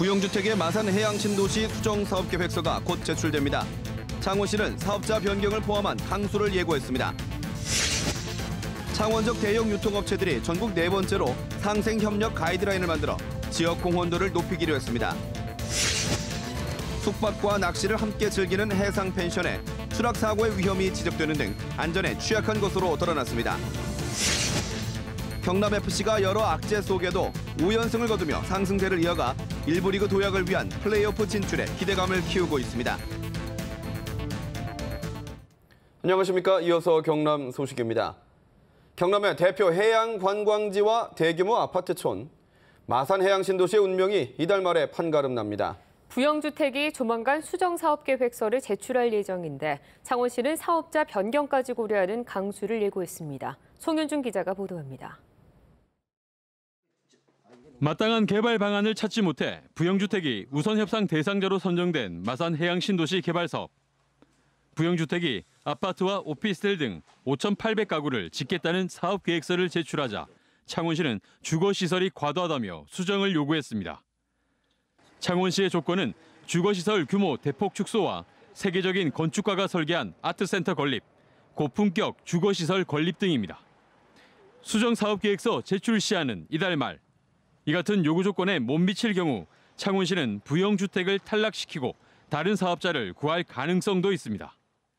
부영주택의 마산 해양신도시 수정사업계획서가 곧 제출됩니다. 창원시는 사업자 변경을 포함한 항소를 예고했습니다. 창원적 대형 유통업체들이 전국 4번째로 상생협력 가이드라인을 만들어 지역 공헌도를 높이기로 했습니다. 숙박과 낚시를 함께 즐기는 해상 펜션에 추락사고의 위험이 지적되는 등 안전에 취약한 것으로 드러났습니다. 경남FC가 여러 악재 속에도 5연승을 거두며 상승세를 이어가 1부 리그 도약을 위한 플레이오프 진출에 기대감을 키우고 있습니다. 안녕하십니까. 이어서 경남 소식입니다. 경남의 대표 해양 관광지와 대규모 아파트촌, 마산 해양신도시의 운명이 이달 말에 판가름납니다. 부영주택이 조만간 수정사업계획서를 제출할 예정인데 창원시는 사업자 변경까지 고려하는 강수를 예고했습니다. 송윤준 기자가 보도합니다. 마땅한 개발 방안을 찾지 못해 부영주택이 우선 협상 대상자로 선정된 마산 해양신도시 개발 사업. 부영주택이 아파트와 오피스텔 등 5,800가구를 짓겠다는 사업계획서를 제출하자 창원시는 주거시설이 과도하다며 수정을 요구했습니다. 창원시의 조건은 주거시설 규모 대폭 축소와 세계적인 건축가가 설계한 아트센터 건립, 고품격 주거시설 건립 등입니다. 수정사업계획서 제출 시한은 이달 말. 이 같은 요구 조건에 못 미칠 경우 창원시는 부영주택을 탈락시키고 다른 사업자를 구할 가능성도 있습니다.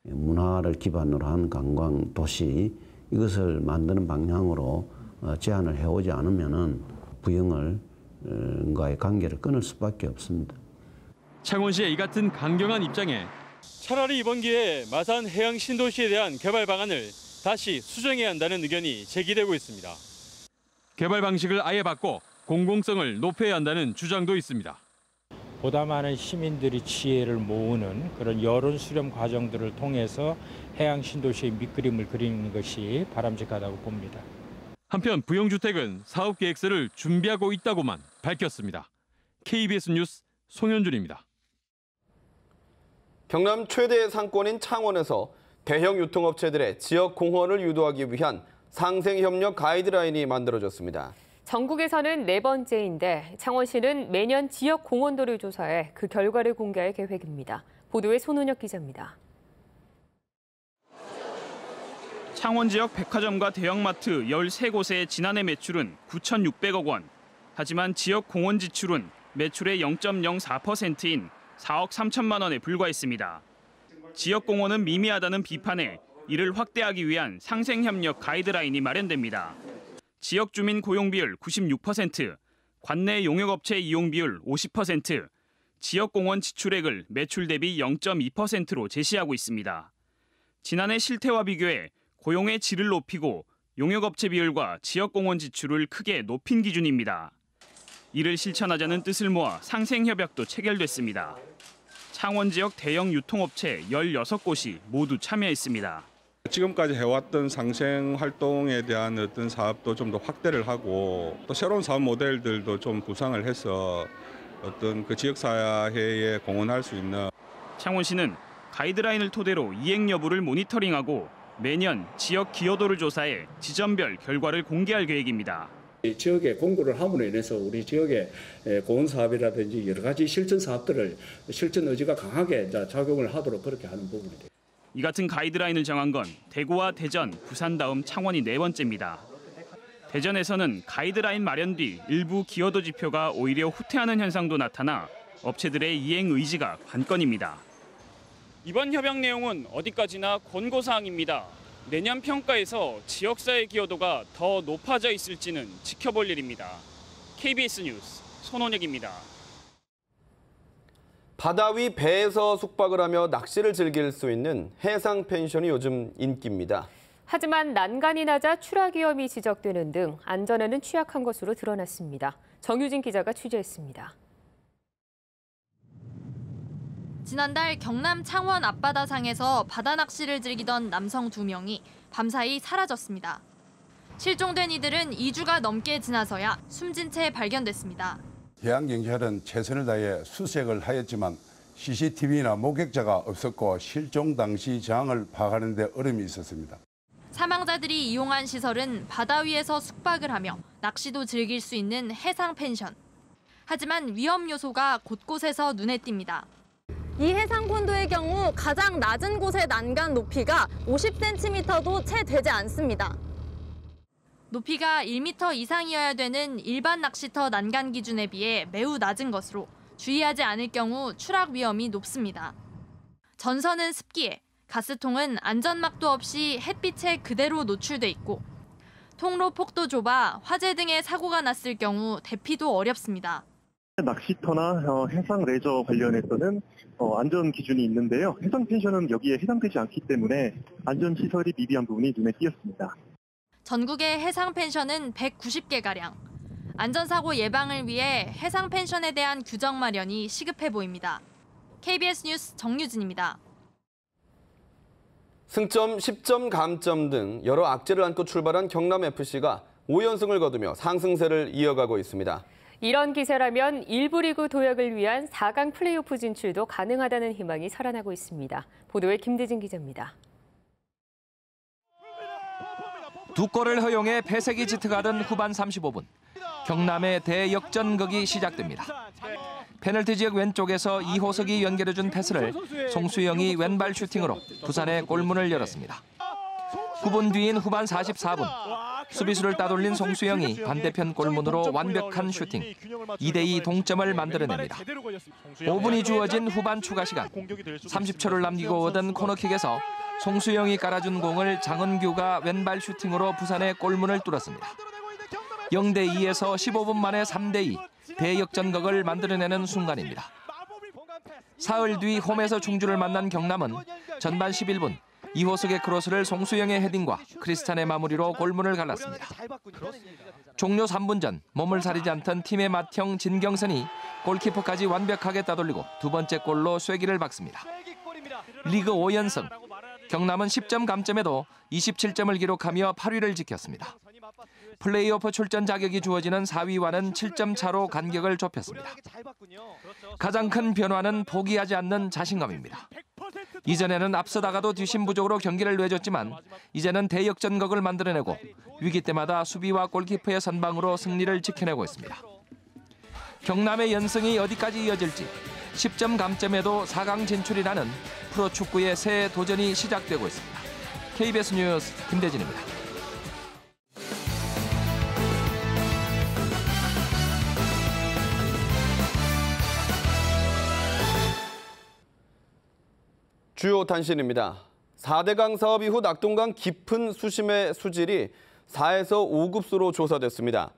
문화를 기반으로 한 관광 도시, 이것을 만드는 방향으로 제안을 해오지 않으면 부영과의 관계를 끊을 수밖에 없습니다. 창원시의 이 같은 강경한 입장에 차라리 이번 기회에 마산 해양신도시에 대한 개발 방안을 다시 수정해야 한다는 의견이 제기되고 있습니다. 개발 방식을 아예 바꿔 공공성을 높여야 한다는 주장도 있습니다. 보다 많은 시민들이 지혜를 모으는 그런 여론 수렴 과정들을 통해서 해양신도시의 밑그림을 그리는 것이 바람직하다고 봅니다. 한편 부영주택은 사업계획서를 준비하고 있다고만 밝혔습니다. KBS 뉴스 송현준입니다. 경남 최대 상권인 창원에서 대형 유통업체들의 지역 공헌을 유도하기 위한 상생협력 가이드라인이 만들어졌습니다. 전국에서는 4번째인데 창원시는 매년 지역 공헌도를 조사해 그 결과를 공개할 계획입니다. 보도에 손은혁 기자입니다. 창원 지역 백화점과 대형마트 13곳의 지난해 매출은 9,600억 원. 하지만 지역 공헌 지출은 매출의 0.04%인 4억 3천만 원에 불과했습니다. 지역 공헌은 미미하다는 비판에 이를 확대하기 위한 상생협력 가이드라인이 마련됩니다. 지역 주민 고용 비율 96%, 관내 용역업체 이용 비율 50%, 지역 공헌 지출액을 매출 대비 0.2%로 제시하고 있습니다. 지난해 실태와 비교해 고용의 질을 높이고 용역업체 비율과 지역 공헌 지출을 크게 높인 기준입니다. 이를 실천하자는 뜻을 모아 상생협약도 체결됐습니다. 창원 지역 대형 유통업체 16곳이 모두 참여했습니다. 지금까지 해왔던 상생 활동에 대한 어떤 사업도 좀 더 확대를 하고 또 새로운 사업 모델들도 좀 구상을 해서 어떤 그 지역사회에 공헌할 수 있는. 창원시는 가이드라인을 토대로 이행 여부를 모니터링하고 매년 지역 기여도를 조사해 지점별 결과를 공개할 계획입니다. 지역에 공고를 함으로 인해서 우리 지역의 공헌 사업이라든지 여러 가지 실천 사업들을 실천 의지가 강하게 작용을 하도록 그렇게 하는 부분입니다. 이 같은 가이드라인을 정한 건 대구와 대전, 부산 다음 창원이 4번째입니다. 대전에서는 가이드라인 마련 뒤 일부 기여도 지표가 오히려 후퇴하는 현상도 나타나 업체들의 이행 의지가 관건입니다. 이번 협약 내용은 어디까지나 권고사항입니다. 내년 평가에서 지역사회 기여도가 더 높아져 있을지는 지켜볼 일입니다. KBS 뉴스 손원혁입니다. 바다 위 배에서 숙박을 하며 낚시를 즐길 수 있는 해상 펜션이 요즘 인기입니다. 하지만 난간이 낮아 추락 위험이 지적되는 등 안전에는 취약한 것으로 드러났습니다. 정유진 기자가 취재했습니다. 지난달 경남 창원 앞바다상에서 바다 낚시를 즐기던 남성 2명이 밤사이 사라졌습니다. 실종된 이들은 2주가 넘게 지나서야 숨진 채 발견됐습니다. 해양경찰은 최선을 다해 수색을 하였지만 CCTV나 목격자가 없었고 실종 당시 정황을 파악하는 데 어려움이 있었습니다. 사망자들이 이용한 시설은 바다 위에서 숙박을 하며 낚시도 즐길 수 있는 해상 펜션. 하지만 위험 요소가 곳곳에서 눈에 띕니다. 이 해상콘도의 경우 가장 낮은 곳의 난간 높이가 50cm도 채 되지 않습니다. 높이가 1m 이상이어야 되는 일반 낚시터 난간 기준에 비해 매우 낮은 것으로 주의하지 않을 경우 추락 위험이 높습니다. 전선은 습기에, 가스통은 안전막도 없이 햇빛에 그대로 노출돼 있고 통로 폭도 좁아 화재 등의 사고가 났을 경우 대피도 어렵습니다. 낚시터나 해상 레저 관련해서는 안전 기준이 있는데요. 해상 펜션은 여기에 해당되지 않기 때문에 안전 시설이 미비한 부분이 눈에 띄었습니다. 전국의 해상 펜션은 190개가량. 안전사고 예방을 위해 해상 펜션에 대한 규정 마련이 시급해 보입니다. KBS 뉴스 정유진입니다. 승점, 10점, 감점 등 여러 악재를 안고 출발한 경남FC가 5연승을 거두며 상승세를 이어가고 있습니다. 이런 기세라면 1부 리그 도약을 위한 4강 플레이오프 진출도 가능하다는 희망이 살아나고 있습니다. 보도에 김대진 기자입니다. 두 골을 허용해 패색이 짙어가던 후반 35분. 경남의 대역전극이 시작됩니다. 페널티 지역 왼쪽에서 이호석이 연결해준 패스를 송수영이 왼발 슈팅으로 부산의 골문을 열었습니다. 9분 뒤인 후반 44분. 수비수를 따돌린 송수영이 반대편 골문으로 완벽한 슈팅. 2대2 동점을 만들어냅니다. 5분이 주어진 후반 추가 시간. 30초를 남기고 얻은 코너킥에서 송수영이 깔아준 공을 장은규가 왼발 슈팅으로 부산의 골문을 뚫었습니다. 0대2에서 15분 만에 3대2 대역전극을 만들어내는 순간입니다. 사흘 뒤 홈에서 충주를 만난 경남은 전반 11분 이호석의 크로스를 송수영의 헤딩과 크리스찬의 마무리로 골문을 갈랐습니다. 종료 3분 전 몸을 사리지 않던 팀의 맏형 진경선이 골키퍼까지 완벽하게 따돌리고 두 번째 골로 쐐기를 박습니다. 리그 5연승. 경남은 10점 감점에도 27점을 기록하며 8위를 지켰습니다. 플레이오프 출전 자격이 주어지는 4위와는 7점 차로 간격을 좁혔습니다. 가장 큰 변화는 포기하지 않는 자신감입니다. 이전에는 앞서다가도 뒷심부족으로 경기를 내줬지만 이제는 대역전극을 만들어내고 위기 때마다 수비와 골키퍼의 선방으로 승리를 지켜내고 있습니다. 경남의 연승이 어디까지 이어질지 10점 감점에도 4강 진출이라는 프로축구의 새 도전이 시작되고 있습니다. KBS 뉴스 김대진입니다. 주요 단신입니다. 4대강 사업 이후 낙동강 깊은 수심의 수질이 4에서 5급수로 조사됐습니다.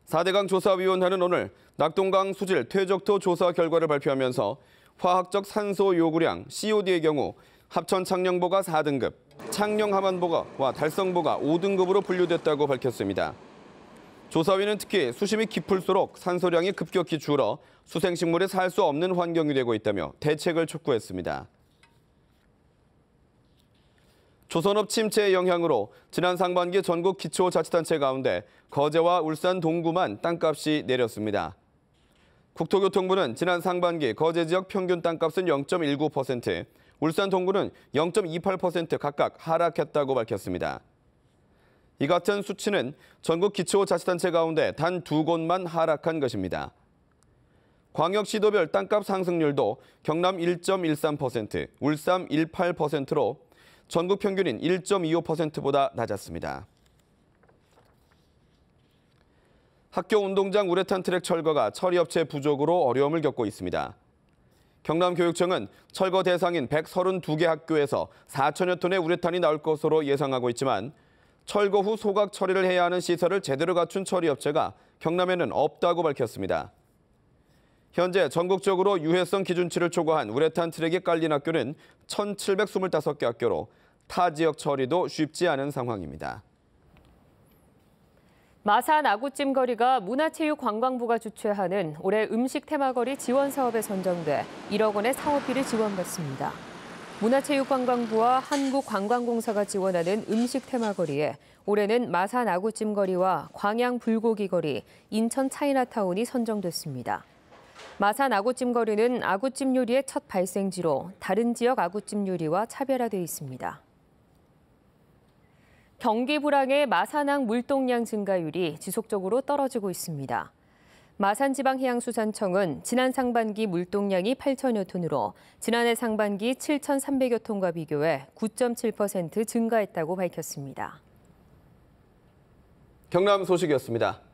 4대강 조사위원회는 오늘 낙동강 수질 퇴적토 조사 결과를 발표하면서 화학적 산소 요구량 COD의 경우 합천 창녕보가 4등급, 창녕 하만보가와 달성보가 5등급으로 분류됐다고 밝혔습니다. 조사위는 특히 수심이 깊을수록 산소량이 급격히 줄어 수생식물이 살 수 없는 환경이 되고 있다며 대책을 촉구했습니다. 조선업 침체의 영향으로 지난 상반기 전국 기초자치단체 가운데 거제와 울산 동구만 땅값이 내렸습니다. 국토교통부는 지난 상반기 거제 지역 평균 땅값은 0.19%, 울산 동구는 0.28% 각각 하락했다고 밝혔습니다. 이 같은 수치는 전국 기초자치단체 가운데 단 2곳만 하락한 것입니다. 광역시도별 땅값 상승률도 경남 1.13%, 울산 1.8%로 전국 평균인 1.25%보다 낮았습니다. 학교 운동장 우레탄 트랙 철거가 처리업체 부족으로 어려움을 겪고 있습니다. 경남교육청은 철거 대상인 132개 학교에서 4천여 톤의 우레탄이 나올 것으로 예상하고 있지만 철거 후 소각 처리를 해야 하는 시설을 제대로 갖춘 처리업체가 경남에는 없다고 밝혔습니다. 현재 전국적으로 유해성 기준치를 초과한 우레탄 트랙이 깔린 학교는 1,725개 학교로 타 지역 처리도 쉽지 않은 상황입니다. 마산 아구찜거리가 문화체육관광부가 주최하는 올해 음식 테마거리 지원 사업에 선정돼 1억 원의 사업비를 지원받습니다. 문화체육관광부와 한국관광공사가 지원하는 음식 테마거리에 올해는 마산 아구찜거리와 광양 불고기거리, 인천 차이나타운이 선정됐습니다. 마산 아구찜거리는 아구찜 요리의 첫 발생지로 다른 지역 아구찜 요리와 차별화되어 있습니다. 경기 불황의 마산항 물동량 증가율이 지속적으로 떨어지고 있습니다. 마산지방해양수산청은 지난 상반기 물동량이 8천여 톤으로 지난해 상반기 7,300여 톤과 비교해 9.7% 증가했다고 밝혔습니다. 경남 소식이었습니다.